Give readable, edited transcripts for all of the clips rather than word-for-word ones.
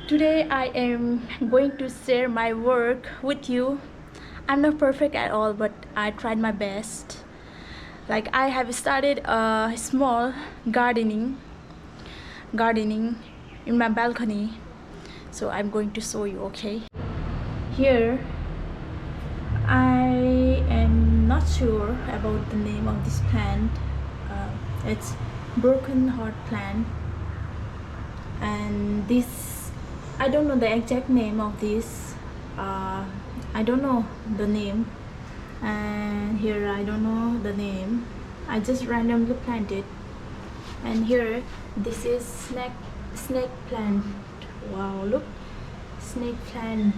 Today I am going to share my work with you. I'm not perfect at all, but I tried my best. Like I have started a small gardening in my balcony. So I'm going to show you, okay? Here I am not sure about the name of this plant. It's broken heart plant, and this I don't know the exact name of this. I don't know the name, and here I don't know the name. I just randomly planted, and here this is snake plant. Wow, look, snake plant.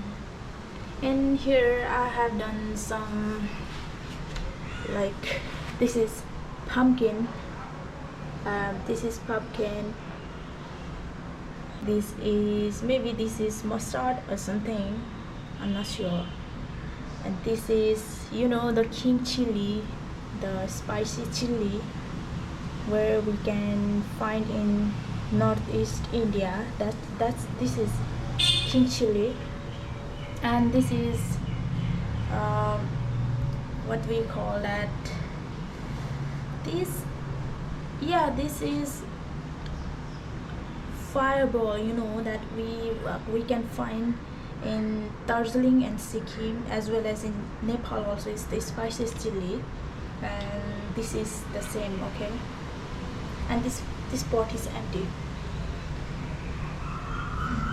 And here I have done some, like, this is pumpkin. This is pumpkin. This is maybe this is mustard or something. I'm not sure. And this is, the king chili, the spicy chili, where we can find in northeast India. This is king chili. And this is what we call that, this is fireball, that we can find in Darjeeling and Sikkim, as well as in Nepal also. Is the spiciest chili, and this is the same, okay? And this pot is empty.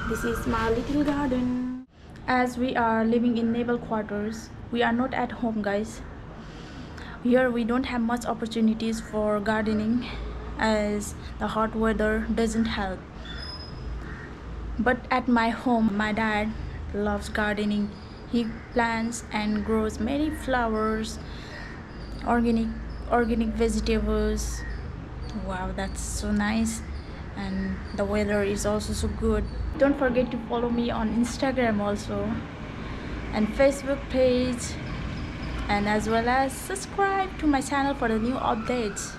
This is my little garden. As we are living in naval quarters, we are not at home, guys. Here we don't have much opportunities for gardening, as the hot weather doesn't help. But at my home, my dad loves gardening. He plants and grows many flowers, organic vegetables. Wow, that's so nice. And the weather is also so good. Don't forget to follow me on Instagram also, and Facebook page, and as well as subscribe to my channel for the new updates.